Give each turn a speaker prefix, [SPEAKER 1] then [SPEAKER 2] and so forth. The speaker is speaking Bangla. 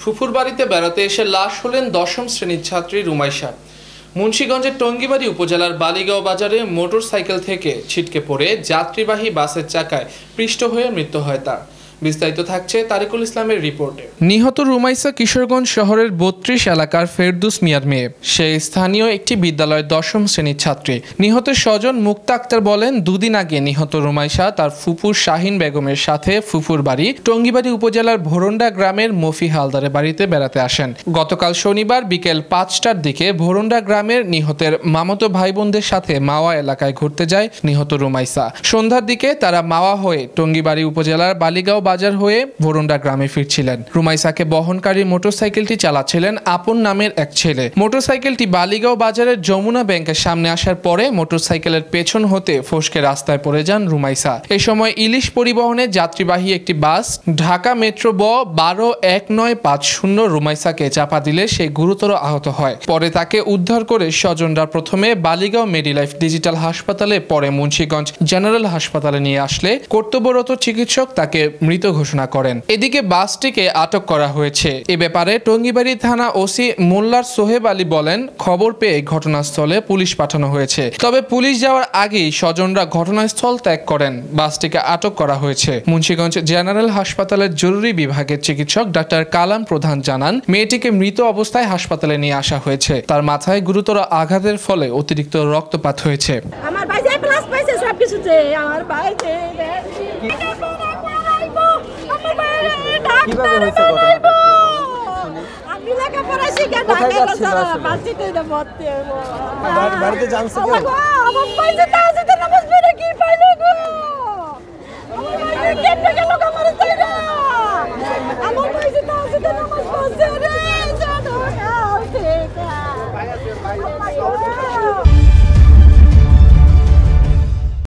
[SPEAKER 1] ফুফুর বাড়িতে বেড়াতে এসে লাশ হলেন দশম শ্রেণীর ছাত্রী রুমাইশা। মুন্সিগঞ্জের টঙ্গীবাড়ি উপজেলার বালিগাঁও বাজারে মোটরসাইকেল থেকে ছিটকে পড়ে যাত্রীবাহী বাসের চাকায় পৃষ্ঠ হয়ে মৃত্যু হয় তার। বিস্তারিত থাকছে তারিকুল ইসলামের রিপোর্টে। নিহত রুমাইশা কিশোরগঞ্জ শহরের ৩২ এলাকার ফেরদৌস মিয়ার মেয়ে। সে স্থানীয় একটি বিদ্যালয়ের দশম শ্রেণীর ছাত্রী। নিহতের স্বজন মুক্তা আক্তার বলেন, দুদিন আগে নিহত রুমাইশা তার ফুফু শাহিন বেগমের সাথে ফুফুর বাড়ি টঙ্গীবাড়ি উপজেলার ভোরন্ডা গ্রামের মফি হালদারের বাড়িতে বেড়াতে আসেন। গতকাল শনিবার বিকেল ৫টার দিকে ভোরন্ডা গ্রামের নিহতের মামাতো ভাই বোনদের সাথে মাওয়া এলাকায় ঘুরতে যায় নিহত রুমাইশা। সন্ধ্যার দিকে তারা মাওয়া হয়ে টঙ্গীবাড়ি উপজেলার বালিগাঁও বাজার হয়ে ভোরন্ডা গ্রামে ফিরছিলেন। রুমাইশাকে বহনকারী মোটরসাইকেলটি চালাচ্ছিলেন আপন নামের এক ছেলে। মোটরসাইকেলটি বালিগাঁও বাজারের যমুনা ব্যাংকের সামনে আসার পরে মোটরসাইকেলের পেছন হতে ফসকে রাস্তায় পড়ে যান রুমাইশা। এ সময় ইলিশ পরিবহনের যাত্রীবাহী একটি বাস ঢাকা মেট্রো ব ১২-১৯৫০ রুমাইশাকে চাপা দিলে সে গুরুতর আহত হয়। পরে তাকে উদ্ধার করে স্বজনরা প্রথমে বালিগাঁও মেডিলাইফ ডিজিটাল হাসপাতালে, পরে মুন্সিগঞ্জ জেনারেল হাসপাতালে নিয়ে আসলে কর্তব্যরত চিকিৎসক তাকে মৃত ঘোষণা করেন। এদিকে বাসটিকে আটক করা হয়েছে। এ ব্যাপারে টঙ্গীবাড়ি থানা ওসি মোল্লার সোহেব আলী বলেন, খবর পেয়ে ঘটনাস্থলে পুলিশ পাঠানো হয়েছে। তবে পুলিশ যাওয়ার আগেই স্বজনরা ঘটনাস্থল ত্যাগ করেন। বাসটিকে আটক করা হয়েছে। মুন্সিগঞ্জ জেনারেল হাসপাতালের জরুরি বিভাগের চিকিৎসক ডাক্তার কালাম প্রধান জানান, মেয়েটিকে মৃত অবস্থায় হাসপাতালে নিয়ে আসা হয়েছে। তার মাথায় গুরুতর আঘাতের ফলে অতিরিক্ত রক্তপাত হয়েছে।
[SPEAKER 2] আমার ভাই যে প্লাস পাইছে সবকিছুতে, আমার ভাই যে
[SPEAKER 3] কিভাবে হয়েছে ঘটনাটা?
[SPEAKER 2] আমি লেখাপড়া শিখে
[SPEAKER 3] বাড়িতে জানছে কেউ?
[SPEAKER 2] আমার ভাই যে তাহাজ্জুদের নামাজ পড়ে কি পাইলো গো, কেটে গেল আমার জায়গা, আমার ভাই যে তাহাজ্জুদের নামাজ পড়ছে রে জানো না থেকে